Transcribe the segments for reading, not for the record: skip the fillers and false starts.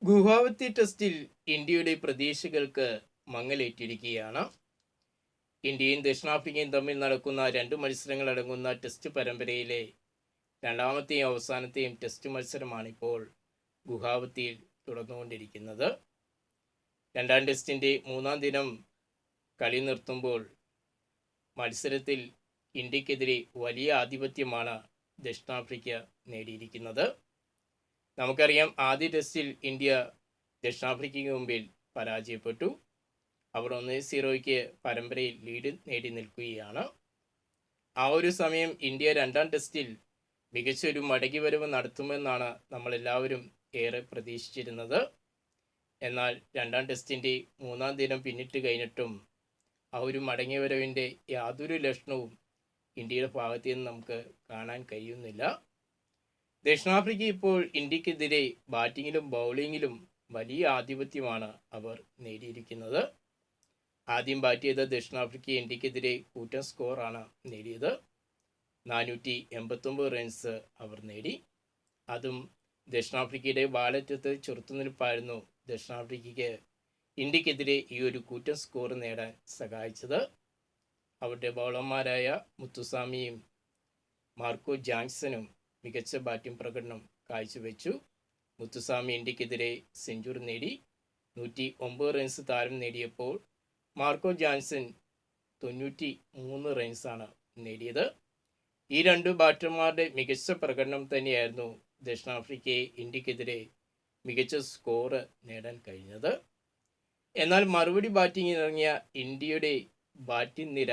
ഗുവാഹത്തി ടെസ്റ്റിൽ ഇന്ത്യയുടെ പ്രതീക്ഷകൾക്ക് മങ്ങലേറ്റിരിക്കുകയാണ്. ഇന്ത്യയും ദക്ഷിണാഫ്രിക്കയും തമ്മിൽ നടക്കുന്ന 2 മത്സരങ്ങൾ അടങ്ങുന്ന ടെസ്റ്റ് പരമ്പരയിലെ രണ്ടാമത്തെയും അവസാനത്തെയും ടെസ്റ്റ് മത്സരമാണിപ്പോൾ ഗുവാഹത്തിയിൽ തുടർന്നുകൊണ്ടിരിക്കുന്നത്. രണ്ടാം ടെസ്റ്റിൻ്റെ 3-ാം ദിനം കളി നിർത്തുമ്പോൾ മത്സരത്തിൽ ഇന്ത്യക്കെതിരെ വലിയ ആധിപത്യമാണ് ദക്ഷിണാഫ്രിക്ക നേടിയിരിക്കുന്നത്. നമുക്കറിയാം, ആദ്യ ടെസ്റ്റിൽ ഇന്ത്യ ദക്ഷിണാഫ്രിക്കയ്ക്ക് മുമ്പിൽ പരാജയപ്പെട്ടു. അവർ 1-0 പരമ്പരയിൽ ലീഡ് നേടി നിൽക്കുകയാണ്. ആ ഒരു സമയം ഇന്ത്യ രണ്ടാം ടെസ്റ്റിൽ മികച്ചൊരു മടങ്ങിവരവ് നടത്തുമെന്നാണ് നമ്മളെല്ലാവരും ഏറെ പ്രതീക്ഷിച്ചിരുന്നത്. എന്നാൽ രണ്ടാം ടെസ്റ്റിൻ്റെ 3-ാം ദിനം പിന്നിട്ട് കഴിഞ്ഞിട്ടും ആ ഒരു മടങ്ങിവരവിൻ്റെ യാതൊരു ലക്ഷണവും ഇന്ത്യയുടെ ഭാഗത്തു നിന്ന് നമുക്ക് കാണാൻ കഴിയുന്നില്ല. ദക്ഷിണാഫ്രിക്ക ഇപ്പോൾ ഇന്ത്യക്കെതിരെ ബാറ്റിങ്ങിലും ബൗളിങ്ങിലും വലിയ ആധിപത്യമാണ് അവർ നേടിയിരിക്കുന്നത്. ആദ്യം ബാറ്റ് ചെയ്ത ദക്ഷിണാഫ്രിക്ക ഇന്ത്യക്കെതിരെ കൂറ്റൻ സ്കോറാണ് നേടിയത്. 489 റൺസ് അവർ നേടി. അതും ദക്ഷിണാഫ്രിക്കയുടെ വാലറ്റത്ത് ചെറുത്തുനിൽപ്പായിരുന്നു ദക്ഷിണാഫ്രിക്കയ്ക്ക് ഇന്ത്യക്കെതിരെ ഈ ഒരു കൂറ്റൻ സ്കോർ നേടാൻ സഹായിച്ചത്. അവരുടെ ബൗളർമാരായ മുത്തുസ്വാമിയും മാർക്കോ ജാൻസനും മികച്ച ബാറ്റിംഗ് പ്രകടനം കാഴ്ചവെച്ചു. മുത്തുസ്വാമി ഇന്ത്യക്കെതിരെ സെഞ്ചുറി നേടി. 109 റൺസ് താരം നേടിയപ്പോൾ മാർക്കോ ജാൻസൺ 93 റൺസാണ് നേടിയത്. ഈ 2 ബാറ്റർമാരുടെ മികച്ച പ്രകടനം തന്നെയായിരുന്നു ദക്ഷിണാഫ്രിക്കയെ ഇന്ത്യക്കെതിരെ മികച്ച സ്കോറ് നേടാൻ കഴിഞ്ഞത്. എന്നാൽ മറുപടി ബാറ്റിംഗിന് ഇറങ്ങിയ ഇന്ത്യയുടെ ബാറ്റിംഗ് നിര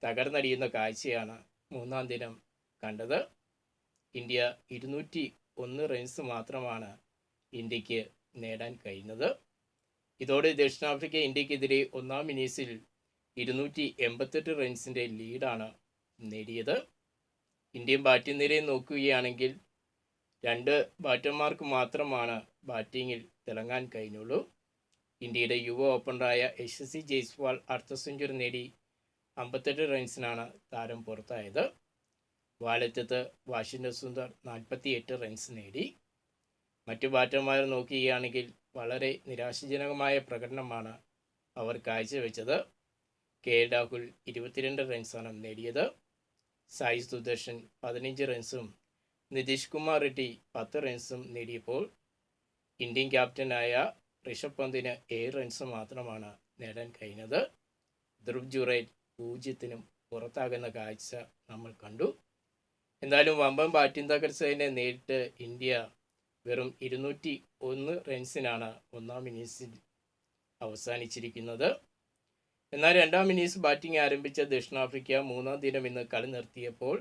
തകർന്നടിയുന്ന കാഴ്ചയാണ് 3-ാം ദിനം കണ്ടത്. ഇന്ത്യ 201 റൺസ് മാത്രമാണ് ഇന്ത്യക്ക് നേടാൻ കഴിഞ്ഞത്. ഇതോടെ ദക്ഷിണാഫ്രിക്ക ഇന്ത്യക്കെതിരെ 1-ാം ഇന്നിംഗ്സിൽ 288 റൺസിൻ്റെ ലീഡാണ് നേടിയത്. ഇന്ത്യൻ ബാറ്റിംഗ് നിരയെ നോക്കുകയാണെങ്കിൽ 2 ബാറ്റർമാർക്ക് മാത്രമാണ് ബാറ്റിങ്ങിൽ തിളങ്ങാൻ കഴിഞ്ഞുള്ളൂ. ഇന്ത്യയുടെ യുവ ഓപ്പണറായ യശസ്വി ജയ്സ്വാൾ അർദ്ധ സെഞ്ചുറി നേടി 58 റൺസിനാണ് താരം പുറത്തായത്. വാലറ്റത്ത് വാഷിംഗ്ടൺ സുന്ദർ 48 റൺസ് നേടി. മറ്റു ബാറ്റർമാരെ നോക്കുകയാണെങ്കിൽ വളരെ നിരാശാജനകമായ പ്രകടനമാണ് അവർ കാഴ്ചവെച്ചത്. രാഹുൽ 22 റൺസാണ് നേടിയത്. സായി സുദർശൻ 15 റൺസും നിതീഷ് കുമാർ റെഡ്ഡി 10 റൺസും നേടിയപ്പോൾ ഇന്ത്യൻ ക്യാപ്റ്റനായ ഋഷഭ് പന്തിന് 7 റൺസ് മാത്രമാണ് നേടാൻ കഴിഞ്ഞത്. ധ്രുവ് ജുറേൽ 0-നും പുറത്താകുന്ന കാഴ്ച നമ്മൾ കണ്ടു. എന്തായാലും വമ്പൻ ബാറ്റിംഗ് തകർച്ചതിനെ നേരിട്ട് ഇന്ത്യ വെറും 201 റൺസിനാണ് 1-ാം ഇന്നിംഗ്സിൽ അവസാനിച്ചിരിക്കുന്നത്. എന്നാൽ 2-ാം ഇന്നിംഗ്സ് ബാറ്റിംഗ് ആരംഭിച്ച ദക്ഷിണാഫ്രിക്ക 3-ാം ദിനം ഇന്ന് കളി നിർത്തിയപ്പോൾ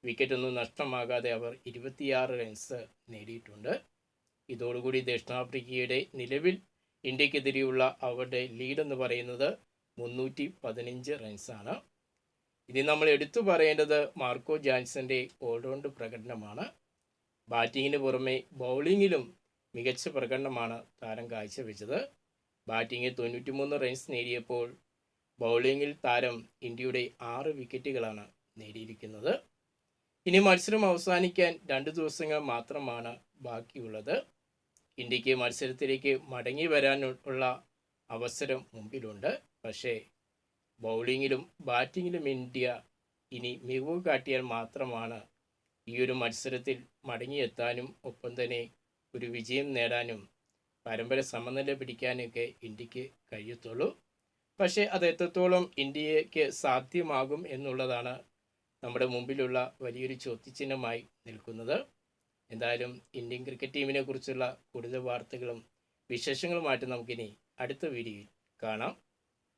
വിക്കറ്റൊന്നും നഷ്ടമാകാതെ അവർ 26 റൺസ് നേടിയിട്ടുണ്ട്. ഇതോടുകൂടി ദക്ഷിണാഫ്രിക്കയുടെ നിലവിൽ ഇന്ത്യക്കെതിരെയുള്ള അവരുടെ ലീഡ് എന്ന് പറയുന്നത് 315 റൺസാണ്. ഇനി നമ്മൾ എടുത്തു പറയേണ്ടത് മാർക്കോ ജാൻസന്റെ ഓൾറൗണ്ട് പ്രകടനമാണ്. ബാറ്റിങ്ങിന് പുറമെ ബൗളിങ്ങിലും മികച്ച പ്രകടനമാണ് താരം കാഴ്ചവെച്ചത്. ബാറ്റിങ്ങിൽ 93 റൺസ് നേടിയപ്പോൾ ബൗളിങ്ങിൽ താരം ഇന്ത്യയുടെ 6 വിക്കറ്റുകളാണ് നേടിയിരിക്കുന്നത്. ഇനി മത്സരം അവസാനിക്കാൻ 2 ദിവസങ്ങൾ മാത്രമാണ് ബാക്കിയുള്ളത്. ഇന്ത്യക്ക് മത്സരത്തിലേക്ക് മടങ്ങി വരാനുള്ള അവസരം മുമ്പിലുണ്ട്. പക്ഷേ ബൗളിങ്ങിലും ബാറ്റിങ്ങിലും ഇന്ത്യ ഇനി മികവ് കാട്ടിയാൽ മാത്രമാണ് ഈ ഒരു മത്സരത്തിൽ മടങ്ങിയെത്താനും ഒപ്പം തന്നെ ഒരു വിജയം നേടാനും പരമ്പര സമനില പിടിക്കാനൊക്കെ ഇന്ത്യക്ക് കഴിയത്തുള്ളൂ. പക്ഷേ അത് എത്രത്തോളം ഇന്ത്യക്ക് സാധ്യമാകും എന്നുള്ളതാണ് നമ്മുടെ മുമ്പിലുള്ള വലിയൊരു ചോദ്യചിഹ്നമായി നിൽക്കുന്നത്. എന്തായാലും ഇന്ത്യൻ ക്രിക്കറ്റ് ടീമിനെ കുറിച്ചുള്ള കൂടുതൽ വാർത്തകളും വിശേഷങ്ങളുമായിട്ട് നമുക്കിനി അടുത്ത വീഡിയോയിൽ കാണാം.